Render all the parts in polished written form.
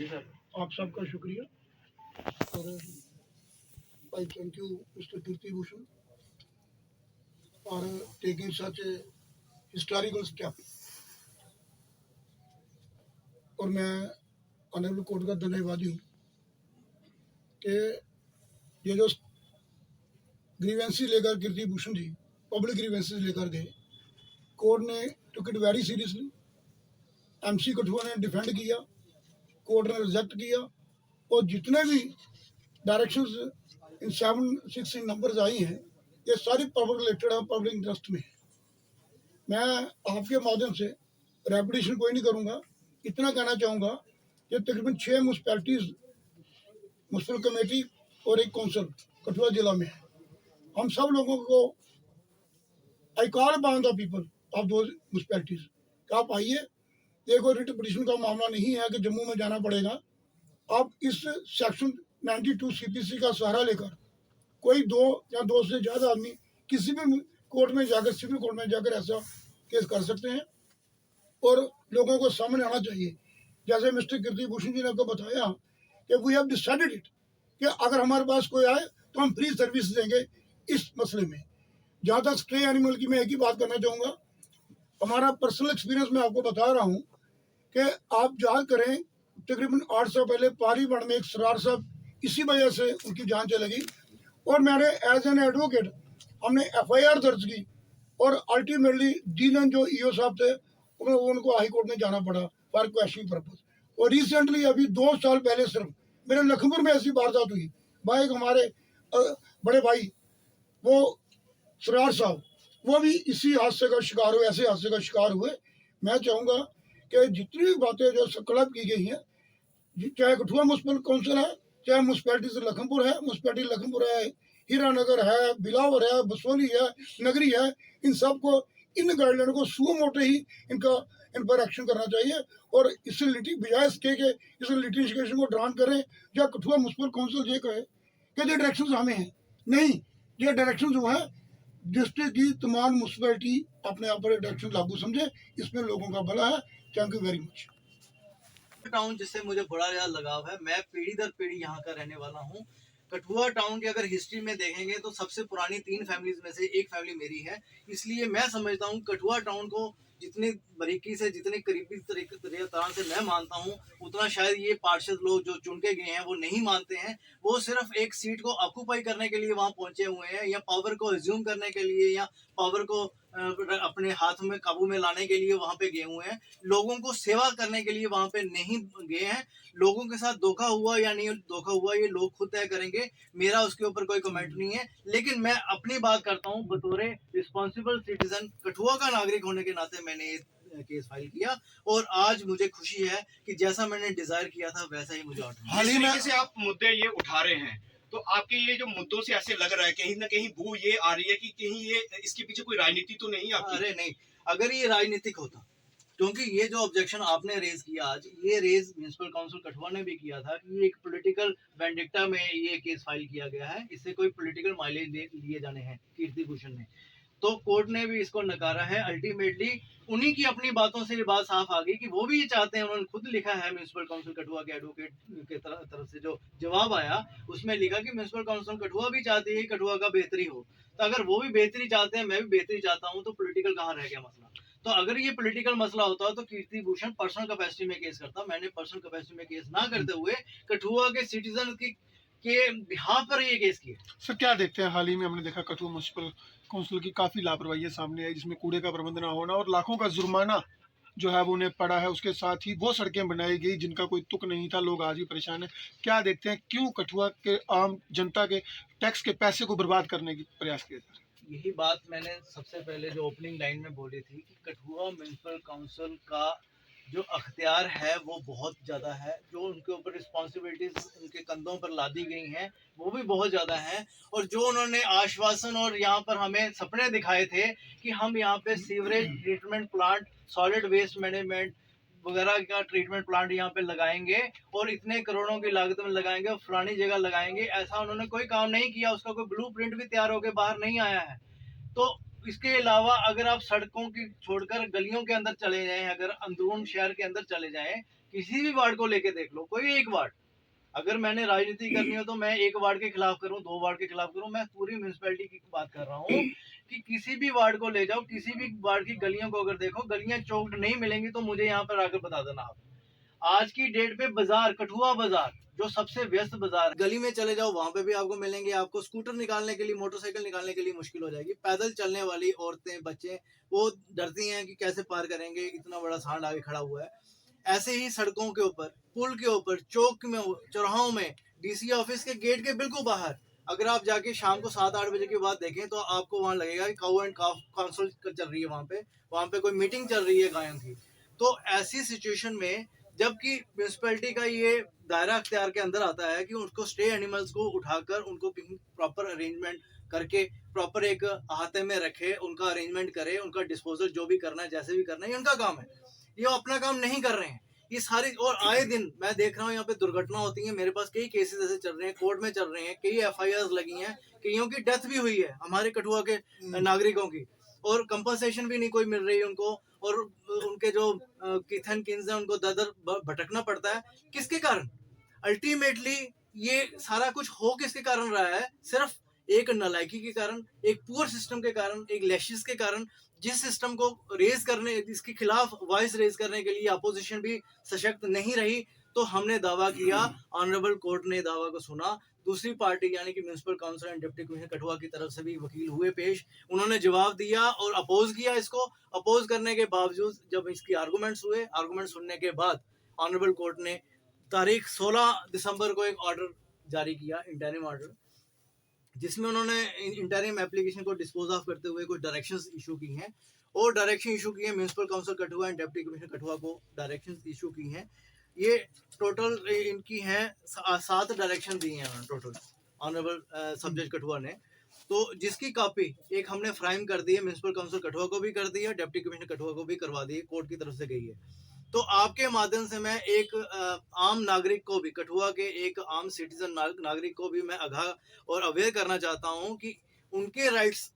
जी sir. आप सबका शुक्रिया और आई thank you mister Kirti Bhushan for taking such a historical step. और मैं ऑनरेबल कोर्ट का धन्यवादी हूँ कि ये जो ग्रीवेंसी लेकर कीर्ति भूषण जी पब्लिक ग्रीवेंसीज लेकर गए, कोर्ट ने took it very seriously. MC Kathua ने डिफेंड किया, कोर्ट ने रिजेक्ट किया और जितने भी डायरेक्शंस इन 7-6 नंबर्स आई हैं ये सारी पब्लिक रिलेटेड है, पब्लिक इंटरेस्ट में है। मैं आपके माध्यम से रेपुटेशन कोई नहीं करूँगा, इतना कहना चाहूँगा कि तकरीबन 6 म्यूनसिपैलिटीज म्यूनसिपल कमेटी और एक काउंसिल कठुआ जिला में है। हम सब लोगों को I call upon the people of दो म्यूनसिपैलिटीज कि आप आइए, ये कोई रिट पिटिशन का मामला नहीं है कि जम्मू में जाना पड़ेगा। आप इस सेक्शन 92 सीपीसी का सहारा लेकर कोई 2 या 2 से ज़्यादा आदमी किसी भी कोर्ट में जाकर, सिविल कोर्ट में जाकर ऐसा केस कर सकते हैं और लोगों को सामने आना चाहिए। जैसे मिस्टर कीर्ति भूषण जी ने आपको बताया कि वी हैव डिसाइडेड इट कि अगर हमारे पास कोई आए तो हम फ्री सर्विस देंगे इस मसले में। जहाँ तक स्ट्रे एनिमल की मैं एक ही बात करना चाहूँगा, हमारा पर्सनल एक्सपीरियंस मैं आपको बता रहा हूँ कि आप याद करें तकरीबन 8 साल पहले पारीबाड़ में एक सरार साहब इसी वजह से उनकी जान चली गई और मैंने एज एन एडवोकेट हमने FIR दर्ज की और अल्टीमेटली डीन जो ईओ साहब थे उनको हाई कोर्ट में जाना पड़ा फॉर क्वेश्चनिंग पर्पज। और रिसेंटली अभी 2 साल पहले सिर्फ मेरे लखनपुर में ऐसी वारदात हुई। भाई एक हमारे बड़े भाई वो सरार साहब वो भी इसी हादसे का शिकार हुए, ऐसे हादसे का शिकार हुए। मैं चाहूँगा कि जितनी भी बातें जो क्लब की गई हैं, चाहे कठुआ म्यूनसिपल काउंसिल है, चाहे म्यूनसिपैलिटी लखनपुर है, म्यूनसिपैलिटी लखनपुर है, हीरानगर है, बिलावर है, बसोली है, नगरी है, इन सबको इन गाइडलाइन को सुओ मोटे ही इन पर एक्शन करना चाहिए और इसे बजाय इसके इस लिटिगेशन को ड्राउन करें या कठुआ म्यूनसिपल काउंसिल ये कहे कि ये डायरेक्शन हमें हैं। नहीं, ये डायरेक्शन जो है डिस्ट्रिक्ट की तमाम म्यूनसिपैलिटी अपने आप पर डायरेक्शन लागू समझे, इसमें लोगों का भला है। Thank you very much. Town जिससे मुझे बड़ा ज्यादा लगाव है, मैं पीढ़ी दर पीढ़ी यहाँ का रहने वाला हूँ। कठुआ टाउन की अगर हिस्ट्री में देखेंगे तो सबसे पुरानी 3 फैमिलीज में से एक फैमिली मेरी है। इसलिए मैं समझता हूँ कठुआ टाउन को जितनी बारीकी से, जितने करीबी तरह से मैं मानता हूँ, उतना शायद ये पार्षद लोग जो चुन के गए हैं वो नहीं मानते हैं। वो सिर्फ एक सीट को ऑक्यूपाई करने के लिए वहां पहुंचे हुए हैं या पावर को एज्यूम करने के लिए या पावर को अपने हाथ में काबू में लाने के लिए वहां पे गए हुए हैं। लोगों को सेवा करने के लिए वहां पे नहीं गए हैं। लोगों के साथ धोखा हुआ या नहीं धोखा हुआ ये लोग खुद तय करेंगे, मेरा उसके ऊपर कोई कमेंट नहीं है। लेकिन मैं अपनी बात करता हूँ बतौर रिस्पॉन्सिबल सिटीजन, कठुआ का नागरिक होने के नाते मैंने केस फाइल किया और आज मुझे खुशी है कि जैसा मैंने डिजायर किया था वैसा ही मुझे हाल ही में से आप मुद्दे ये उठा रहे हैं तो आपके ये जो मुद्दों से ऐसे लग रहा है कहीं ना कहीं बू ये आ रही है कि कहीं ये इसके पीछे कोई राजनीति तो नहीं आपकी? अरे नहीं, अगर ये राजनीतिक होता, क्योंकि ये जो ऑब्जेक्शन आपने रेज किया आज, ये रेज म्यूनसिपल काउंसिल कठुआ ने भी किया था कि ये एक पॉलिटिकल वेंडिक्टा में ये केस फाइल किया गया है, इससे कोई पॉलिटिकल माइलेज लिए जाने हैं कीर्ति भूषण ने। तो कोर्ट ने भी इसको नकारा है। अल्टीमेटली उन्हीं की अपनी बातों से ये बात साफ आ गई कि वो भी ये चाहते हैं, उन्होंने खुद लिखा है म्यूनसिपल काउंसिल कठुआ के एडवोकेट के तरफ से जो जवाब आया उसमें लिखा कि म्यूनसिपल काउंसिल कठुआ भी चाहती है कठुआ का बेहतरी हो। तो अगर वो भी बेहतरी चाहते हैं, मैं भी बेहतरी चाहता हूँ, तो पॉलिटिकल कहाँ रह गया मसला? तो अगर ये पॉलिटिकल मसला होता तो कीर्ति भूषण पर्सनल कैपेसिटी में केस करता। मैंने पर्सनल कैपेसिटी में केस ना करते हुए कठुआ के सिटीजन के बिहाफ पर ये केस किया। सर क्या देखते हैं, हाल ही में हमने देखा कठुआ म्यूनसिपल काउंसिल की काफ़ी लापरवाही सामने आई, जिसमें कूड़े का प्रबंध ना होना और लाखों का जुर्माना जो है वो उन्हें पड़ा है। उसके साथ ही वो सड़कें बनाई गई जिनका कोई तुक नहीं था, लोग आज भी परेशान हैं। क्या देखते हैं, क्यों कठुआ के आम जनता के टैक्स के पैसे को बर्बाद करने की प्रयास किया जा रहा है? यही बात मैंने सबसे पहले जो ओपनिंग लाइन में बोली थी कि कठुआ म्यूनसिपल काउंसिल का जो अख्तियार है वो बहुत ज़्यादा है, जो उनके ऊपर रिस्पॉन्सिबिलिटीज उनके कंधों पर लादी गई हैं वो भी बहुत ज़्यादा हैं। और जो उन्होंने आश्वासन और यहाँ पर हमें सपने दिखाए थे कि हम यहाँ पे sewerage treatment plant, solid waste management वगैरह का ट्रीटमेंट प्लांट यहाँ पे लगाएंगे और इतने करोड़ों की लागत में लगाएंगे और फलानी जगह लगाएंगे, ऐसा उन्होंने कोई काम नहीं किया। उसका कोई ब्लूप्रिंट भी तैयार होकर बाहर नहीं आया है। तो इसके अलावा अगर आप सड़कों की छोड़कर गलियों के अंदर चले जाएं, अगर अंदरून शहर के अंदर चले जाएं, किसी भी वार्ड को लेके देख लो, कोई एक वार्ड, अगर मैंने राजनीति करनी हो तो मैं एक वार्ड के खिलाफ करूं, 2 वार्ड के खिलाफ करूं, मैं पूरी म्यूनिसिपैलिटी की बात कर रहा हूं कि किसी भी वार्ड को ले जाओ, किसी भी वार्ड की गलियों को अगर देखो, गलियां चौक्ड नहीं मिलेंगी तो मुझे यहाँ पर आकर बता देना आप। आज की डेट पे बाजार, कठुआ बाजार जो सबसे व्यस्त बाजार, गली में चले जाओ वहां पे भी आपको मिलेंगे। आपको स्कूटर निकालने के लिए, मोटरसाइकिल निकालने के लिए मुश्किल हो जाएगी। पैदल चलने वाली औरतें, बच्चे वो डरती हैं कि कैसे पार करेंगे, इतना बड़ा सांड आगे खड़ा हुआ है। ऐसे ही सड़कों के ऊपर, पुल के ऊपर, चौक में, चौराहों में, डीसी ऑफिस के गेट के बिल्कुल बाहर, अगर आप जाके शाम को 7-8 बजे के बाद देखें तो आपको वहां लगेगा कि काऊ एंड काफ काउंसिल चल रही है, वहां पे कोई मीटिंग चल रही है गायों की। तो ऐसी सिचुएशन में जबकि म्यूनसिपैलिटी का ये दायरा अख्तियार के अंदर आता है कि उनको स्टे एनिमल्स को उठाकर उनको कहीं प्रॉपर अरेंजमेंट करके, प्रॉपर एक अहाते में रखे, उनका अरेंजमेंट करे, उनका डिस्पोजल जो भी करना है, जैसे भी करना है, ये उनका काम है। ये अपना काम नहीं कर रहे हैं ये सारी। और आए दिन मैं देख रहा हूँ यहाँ पे दुर्घटना होती है। मेरे पास कई केसेस ऐसे चल रहे हैं, कोर्ट में चल रहे हैं, कई FIRs लगी हैं, कईयों की डेथ भी हुई है हमारे कठुआ के नागरिकों की, और कंपनसेशन भी नहीं कोई मिल रही उनको, और उनके जो किथन किन्स हैं उनको दर दर भटकना पड़ता है। किसके कारण? अल्टीमेटली ये सारा कुछ हो किसके कारण रहा है? सिर्फ एक नालायकी के कारण, एक पुअर सिस्टम के कारण, एक लैशेस के कारण। जिस सिस्टम को रेज करने, इसके खिलाफ वॉइस रेज करने के लिए अपोजिशन भी सशक्त नहीं रही, तो हमने दावा किया, ऑनरेबल कोर्ट ने दावा को सुना। दूसरी पार्टी यानी कि municipal council and deputy commissioner Kathua की तरफ से भी वकील हुए पेश, उन्होंने जवाब दिया और अपोज किया इसको। अपोज करने के बावजूद जब इसकी आर्गूमेंट्स हुए, आर्गूमेंट सुनने के बाद ऑनरेबल कोर्ट ने तारीख 16 दिसंबर को एक ऑर्डर जारी किया, इंटरिम ऑर्डर, जिसमें उन्होंने इंटरिम एप्लीकेशन को डिस्पोज ऑफ करते हुए कुछ डायरेक्शंस इशू की हैं, और डायरेक्शन इशू की है municipal council Kathua and deputy commissioner Kathua को डायरेक्शंस इशू की हैं। ये टोटल इनकी हैं 7 डायरेक्शन दी हैं टोटल ऑनरेबल सब जज कठुआ ने। तो जिसकी कॉपी एक हमने फ्राइम कर दी है, म्यूनिसिपल काउंसिल कठुआ को भी कर दी है, डिप्टी कमिश्नर कठुआ को भी करवा दी है, कोर्ट की तरफ से गई है। तो आपके माध्यम से मैं एक आम नागरिक को भी, कठुआ के एक आम सिटीजन नागरिक को भी मैं आगाह और अवेयर करना चाहता हूं कि उनके राइट्स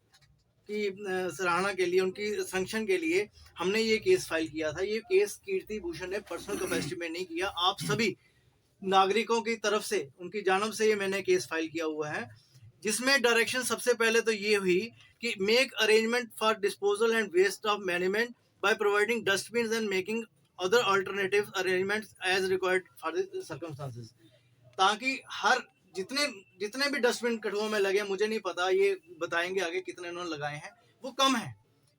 की सराहना के लिए, उनकी संरक्षण के लिए हमने ये केस फाइल किया था। ये केस कीर्ति भूषण ने पर्सनल कैपेसिटी में नहीं किया, आप सभी नागरिकों की तरफ से, उनकी जानब से ये मैंने केस फाइल किया हुआ है, जिसमें डायरेक्शन सबसे पहले तो ये हुई कि make arrangement for disposal and waste of management by providing dustbin and making other alternative arrangements as required for the circumstances. ताकि हर जितने भी डस्टबिन कठुआ में लगे, मुझे नहीं पता, ये बताएंगे आगे कितने उन्होंने लगाए हैं, वो कम है।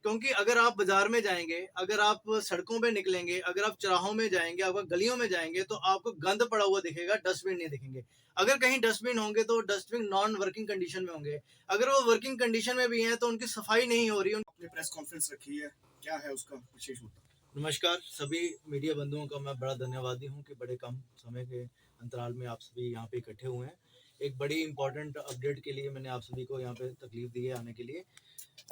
क्योंकि अगर आप बाजार में जाएंगे, अगर आप सड़कों पे निकलेंगे, अगर आप चौराहों में जाएंगे, आप गलियों में जाएंगे, तो आपको गंद पड़ा हुआ दिखेगा, डस्टबिन नहीं दिखेंगे। अगर कहीं डस्टबिन होंगे तो डस्टबिन नॉन वर्किंग कंडीशन में होंगे, अगर वो वर्किंग कंडीशन में भी हैं तो उनकी सफाई नहीं हो रही। आपने प्रेस कॉन्फ्रेंस रखी है, क्या है उसका विशेष मुद्दा? नमस्कार सभी मीडिया बंधुओं का मैं बड़ा धन्यवादी हूं कि बड़े कम समय के अंतराल में आप सभी यहाँ पे इकट्ठे हुए हैं। एक बड़ी इंपॉर्टेंट अपडेट के लिए मैंने आप सभी को यहाँ पे तकलीफ दी है आने के लिए।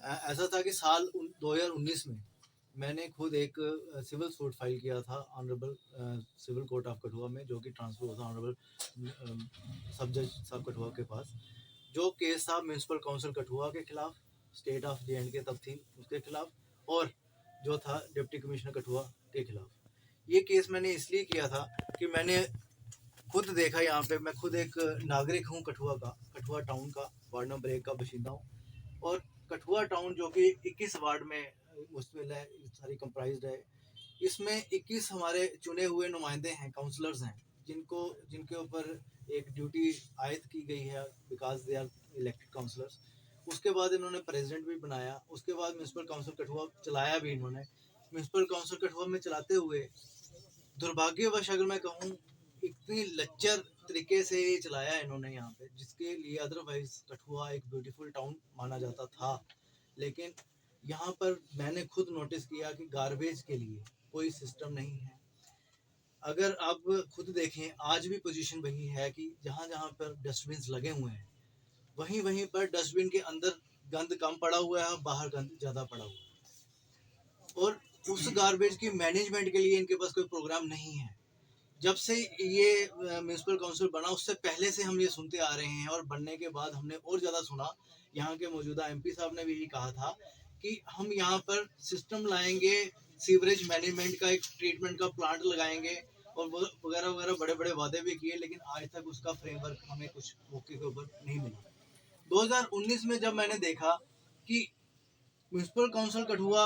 ऐसा था कि साल 2019 में मैंने खुद एक सिविल सूट फाइल किया था honourable civil court of Kathua में, जो कि ट्रांसफर हुआ था ऑनरेबल सब जज साहब कठुआ के पास। जो केस था म्यूनसिपल काउंसिल कठुआ के खिलाफ, स्टेट ऑफ J&K तब थी उसके खिलाफ, और जो था डिप्टी कमिश्नर कठुआ के खिलाफ। ये केस मैंने इसलिए किया था कि मैंने खुद देखा, यहाँ पे मैं खुद एक नागरिक हूँ कठुआ का, कठुआ टाउन का, वार्ड नंबर 1 का बाशिंदा हूँ। और कठुआ टाउन जो कि 21 वार्ड में मुश्तमिल है, सारी कंप्राइज्ड है, इसमें 21 हमारे चुने हुए नुमाइंदे हैं, काउंसलर्स हैं, जिनके ऊपर एक ड्यूटी आयद की गई है because they are elected councillors. उसके बाद इन्होंने प्रेसिडेंट भी बनाया, उसके बाद म्यूनसिपल काउंसिल कठुआ चलाया भी इन्होंने। म्यूनसिपल काउंसिल कठुआ में चलाते हुए दुर्भाग्यवश अगर मैं कहूँ, इतनी लच्चर तरीके से ये चलाया इन्होंने यहाँ पे, जिसके लिए अदरवाइज कठुआ एक ब्यूटीफुल टाउन माना जाता था। लेकिन यहाँ पर मैंने खुद नोटिस किया कि गार्बेज के लिए कोई सिस्टम नहीं है। अगर आप खुद देखें, आज भी पोजीशन वही है कि जहाँ जहाँ पर डस्टबिन लगे हुए हैं, वहीं पर डस्टबिन के अंदर गंद कम पड़ा हुआ है, बाहर गंद ज़्यादा पड़ा हुआ है। और उस गार्बेज की मैनेजमेंट के लिए इनके पास कोई प्रोग्राम नहीं है। जब से ये म्यूनसिपल काउंसिल बना, उससे पहले से हम ये सुनते आ रहे हैं, और बनने के बाद हमने और ज़्यादा सुना। यहाँ के मौजूदा MP साहब ने भी यही कहा था कि हम यहाँ पर सिस्टम लाएंगे, सीवरेज मैनेजमेंट का एक ट्रीटमेंट का प्लांट लगाएंगे, और वगैरह वगैरह बड़े बड़े वादे भी किए, लेकिन आज तक उसका फ्रेमवर्क हमें कुछ मौके के ऊपर नहीं मिला। 2019 में जब मैंने देखा कि म्यूनसिपल काउंसिल कठुआ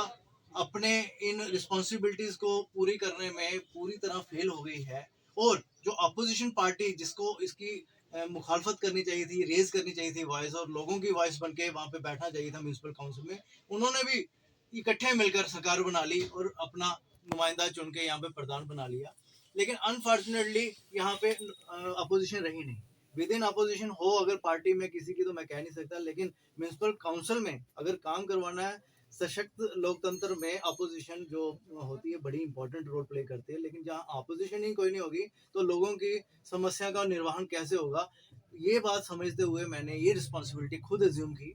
अपने इन रिस्पॉन्सिबिलिटीज को पूरी करने में पूरी तरह फेल हो गई है, और जो अपोजिशन पार्टी जिसको इसकी मुखालफत करनी चाहिए थी, रेज करनी चाहिए थी वॉइस, और लोगों की वॉइस बन के वहाँ पे बैठना चाहिए था म्यूनसिपल काउंसिल में, उन्होंने भी इकट्ठे मिलकर सरकार बना ली और अपना नुमाइंदा चुन के यहाँ पे प्रधान बना लिया। लेकिन अनफॉर्चुनेटली यहाँ पे अपोजिशन रही नहीं। विद इन अपोजिशन हो अगर पार्टी में किसी की, तो मैं कह नहीं सकता, लेकिन म्यूनसिपल काउंसिल में अगर काम करवाना है, सशक्त लोकतंत्र में अपोजिशन जो होती है बड़ी इंपॉर्टेंट रोल प्ले करती है। लेकिन जहाँ अपोजिशन ही कोई नहीं होगी तो लोगों की समस्या का निर्वहन कैसे होगा? ये बात समझते हुए मैंने ये रिस्पॉन्सिबिलिटी खुद एज्यूम की,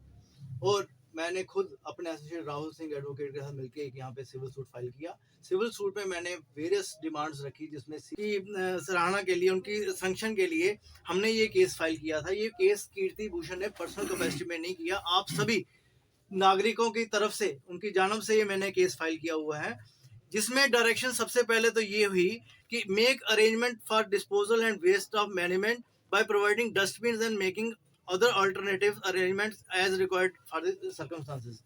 और मैंने खुद अपने एसोसिएट राहुल सिंह एडवोकेट के साथ मिलकर एक यहाँ पे सिविल सूट फाइल किया। सिविल सूट में मैंने वेरियस डिमांड्स रखी, जिसमें सराहना के लिए, उनकी संरक्षण के लिए हमने ये केस फाइल किया था। ये केस कीर्ति भूषण ने पर्सनल कैपेसिटी में नहीं किया, आप सभी नागरिकों की तरफ से, उनकी जानब से ये मैंने केस फाइल किया हुआ है, जिसमें डायरेक्शन सबसे पहले तो ये हुई कि make arrangement for disposal and waste of management by providing dustbin and making other alternative arrangements as required for the circumstances.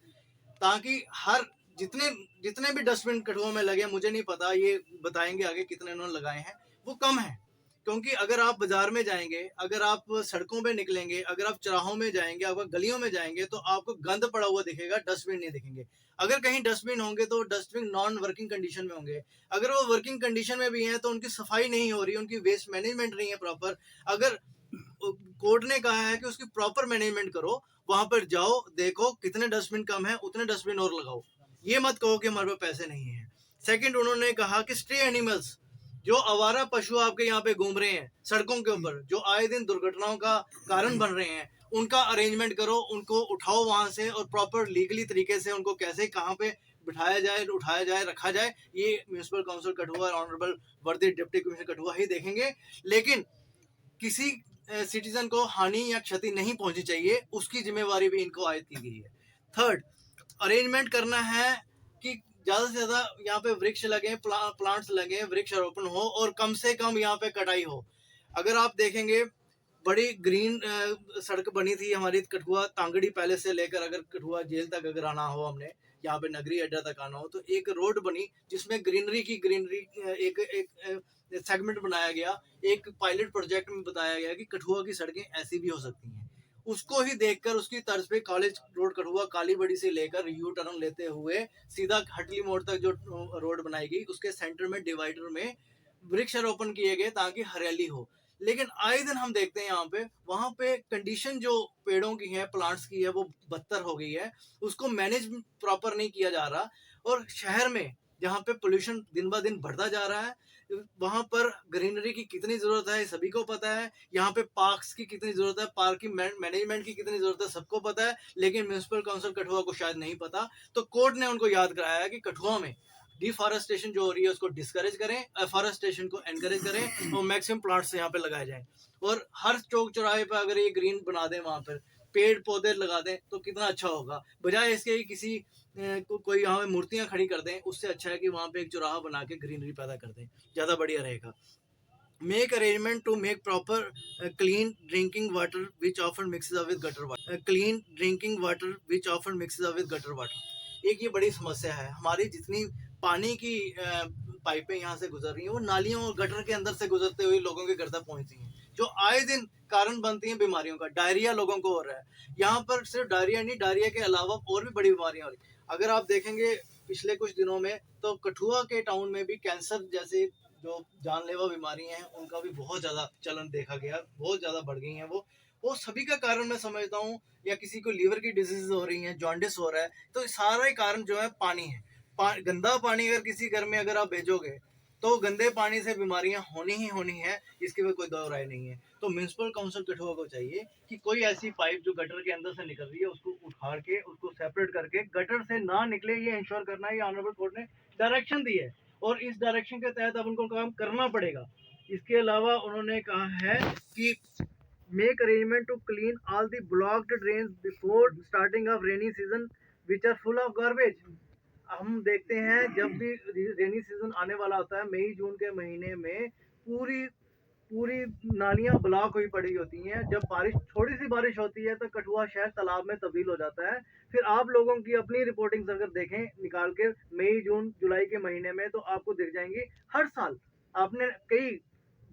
ताकि हर जितने भी डस्टबिन कठुआ में लगे, मुझे नहीं पता, ये बताएंगे आगे कितने उन्होंने लगाए हैं, वो कम है। क्योंकि अगर आप बाजार में जाएंगे, अगर आप सड़कों पे निकलेंगे, अगर आप चौराहों में जाएंगे, अगर गलियों में जाएंगे, तो आपको गंद पड़ा हुआ दिखेगा, डस्टबिन नहीं दिखेंगे। अगर कहीं डस्टबिन होंगे तो डस्टबिन नॉन वर्किंग कंडीशन में होंगे। अगर वो वर्किंग कंडीशन में भी हैं तो उनकी सफाई नहीं हो रही, उनकी वेस्ट मैनेजमेंट नहीं है प्रॉपर। अगर कोर्ट ने कहा है कि उसकी प्रॉपर मैनेजमेंट करो, वहां पर जाओ, देखो कितने डस्टबिन कम है, उतने डस्टबिन और लगाओ। ये मत कहो कि हमारे पास पैसे नहीं है। सेकंड, उन्होंने कहा कि स्ट्रे एनिमल्स, जो आवारा पशु आपके यहाँ पे घूम रहे हैं सड़कों के ऊपर, जो आए दिन दुर्घटनाओं का कारण बन रहे हैं, उनका अरेंजमेंट करो, उनको उठाओ वहां से, और प्रॉपर लीगली तरीके से उनको कैसे कहाँ पे बिठाया जाए, उठाया जाए, रखा जाए, ये म्यूनसिपल काउंसिल कठुआ, ऑनरेबल वर्दी डिप्टी कमिश्नर कठुआ ही देखेंगे। लेकिन किसी सिटीजन को हानि या क्षति नहीं पहुंचनी चाहिए, उसकी जिम्मेवारी भी इनको आयद की गई है। थर्ड, अरेंजमेंट करना है कि ज्यादा से ज्यादा यहाँ पे वृक्ष लगे, प्लांट्स लगे, वृक्षारोपण हो, और कम से कम यहाँ पे कटाई हो। अगर आप देखेंगे, बड़ी ग्रीन सड़क बनी थी हमारी कठुआ तांगड़ी पैलेस से लेकर अगर कठुआ जेल तक अगर आना हो, हमने यहाँ पे नगरी अड्डा तक आना हो, तो एक रोड बनी जिसमें ग्रीनरी एक सेगमेंट बनाया गया। एक पायलट प्रोजेक्ट में बताया गया कि कठुआ की सड़कें ऐसी भी हो सकती हैं। उसको ही देखकर, उसकी तर्ज पे कॉलेज रोड कठुआ कालीबड़ी से लेकर यू टर्न लेते हुए सीधा हटली मोड़ तक जो रोड बनाई गई, उसके सेंटर में डिवाइडर में वृक्षारोपण किए गए ताकि हरियाली हो। लेकिन आए दिन हम देखते हैं यहाँ पे, वहां पे कंडीशन जो पेड़ों की है, प्लांट्स की है, वो बदतर हो गई है, उसको मैनेज प्रॉपर नहीं किया जा रहा। और शहर में जहाँ पे पोल्यूशन दिन ब दिन बढ़ता जा रहा है, वहां पर ग्रीनरी की कितनी जरूरत है सभी को पता है, यहाँ पे पार्क्स की कितनी जरूरत है, पार्किंग मैनेजमेंट की कितनी जरूरत है सबको पता है, लेकिन म्यूनसिपल काउंसिल कठुआ को शायद नहीं पता। तो कोर्ट ने उनको याद कराया है कि कठुआ में डिफॉरेस्टेशन जो हो रही है उसको डिस्करेज करें, एफॉरेस्टेशन को एनकरेज करें, और मैक्सिमम प्लांट्स यहाँ पे लगाए जाएं। और हर चौक चौराहे पर अगर ये ग्रीन बना दें, वहां पर पेड़ पौधे लगा दें, तो कितना अच्छा होगा। बजाय इसके किसी कोई यहाँ पे मूर्तियां खड़ी कर दें, उससे अच्छा है कि वहां पे एक चौराहा बना के ग्रीनरी पैदा कर दें, ज्यादा बढ़िया रहेगा। Make arrangement to make proper clean drinking water which often mixes up with gutter water. Clean drinking water which often mixes up with gutter water. एक ये बड़ी समस्या है। हमारी जितनी पानी की पाइपें यहाँ से गुजर रही हैं, वो नालियों और गटर के अंदर से गुजरते हुए लोगों के घर तक पहुँचती हैं, जो आए दिन कारण बनती हैं बीमारियों का। डायरिया लोगों को हो रहा है यहाँ पर, सिर्फ डायरिया नहीं, डायरिया के अलावा और भी बड़ी बीमारियां हो रही। अगर आप देखेंगे पिछले कुछ दिनों में, तो कठुआ के टाउन में भी कैंसर जैसे जो जानलेवा बीमारियां हैं, उनका भी बहुत ज्यादा चलन देखा गया, बहुत ज्यादा बढ़ गई हैं। वो सभी का कारण मैं समझता हूँ, या किसी को लीवर की डिजीज हो रही है, जॉन्डिस हो रहा है, तो सारा कारण जो है पानी है। गंदा पानी अगर किसी घर में अगर आप भेजोगे, तो गंदे पानी से बीमारियां होनी ही होनी है, इसके में कोई दो राय नहीं है। तो म्यूनसिपल काउंसिल कठुआ को चाहिए कि कोई ऐसी पाइप जो गटर के अंदर से निकल रही है, उसको उठा के, उसको सेपरेट करके गटर से ना निकले, ये इंश्योर करना है। ये ऑनरेबल कोर्ट ने डायरेक्शन दी है, और इस डायरेक्शन के तहत अब उनको काम करना पड़ेगा। इसके अलावा उन्होंने कहा है कि make arrangement to clean all the blocked drains before starting of rainy season which are full of garbage. हम देखते हैं जब भी रेनी सीजन आने वाला होता है, मई जून के महीने में पूरी पूरी नालियां ब्लॉक हुई पड़ी होती हैं। जब बारिश, थोड़ी सी बारिश होती है तो कठुआ शहर तालाब में तब्दील हो जाता है। फिर आप लोगों की अपनी रिपोर्टिंग्स अगर देखें निकाल के मई जून जुलाई के महीने में, तो आपको दिख जाएंगी। हर साल आपने कई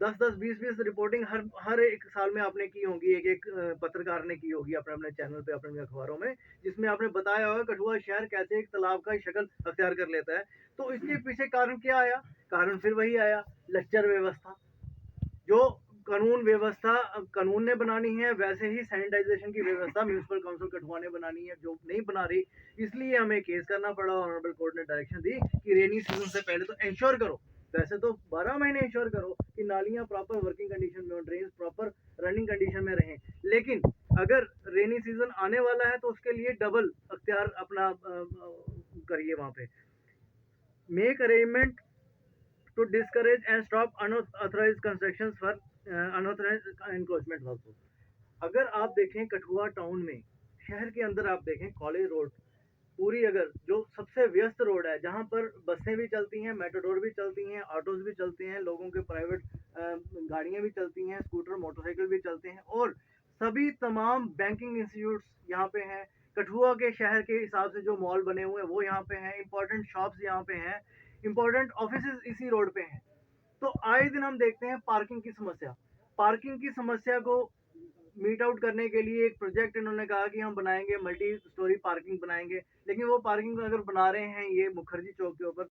10-10, 20-20 रिपोर्टिंग हर एक साल में आपने की होंगी, एक एक पत्रकार ने की होगी अपने अपने चैनल पे, अपने अपने अखबारों में, जिसमें आपने बताया होगा कठुआ शहर कैसे एक तालाब का शक्ल अख्तियार कर लेता है। तो इसके पीछे कारण क्या आया? कारण फिर वही आया, लच्चर व्यवस्था। जो कानून व्यवस्था कानून ने बनानी है, वैसे ही सैनिटाइजेशन की व्यवस्था म्यूनिसिपल काउंसिल कठुआ ने बनानी है, जो नहीं बना रही। इसलिए हमें केस करना पड़ा। ऑनरेबल कोर्ट ने डायरेक्शन दी कि रेनी सीजन से पहले तो इंश्योर करो, वैसे तो 12 महीने इंश्योर करो कि नालियां प्रॉपर वर्किंग कंडीशन में हो, ड्रेन्स प्रॉपर रनिंग कंडीशन में रहें। लेकिन अगर रेनी सीजन आने वाला है तो उसके लिए डबल अख्तियार अपना करिए वहां पे। Make arrangement to discourage and stop unauthorized constructions for unauthorized encroachment also। अगर आप देखें कठुआ टाउन में, शहर के अंदर आप देखें कॉलेज रोड पूरी, अगर जो सबसे व्यस्त रोड है, जहां पर बसें भी चलती हैं, मेट्रोडोर भी चलती हैं, ऑटोज भी चलते हैं, लोगों के प्राइवेट गाड़ियां भी चलती हैं, स्कूटर मोटरसाइकिल भी चलते हैं, और सभी तमाम बैंकिंग इंस्टीट्यूट्स यहाँ पे हैं। कठुआ के शहर के हिसाब से जो मॉल बने हुए हैं वो यहाँ पे हैं, इंपॉर्टेंट शॉप्स यहाँ पे हैं, इंपॉर्टेंट ऑफिस इसी रोड पे हैं। तो आए दिन हम देखते हैं पार्किंग की समस्या। पार्किंग की समस्या को मीट आउट करने के लिए एक प्रोजेक्ट इन्होंने कहा कि हम बनाएंगे, मल्टी स्टोरी पार्किंग बनाएंगे। लेकिन वो पार्किंग अगर बना रहे हैं ये मुखर्जी चौक के ऊपर,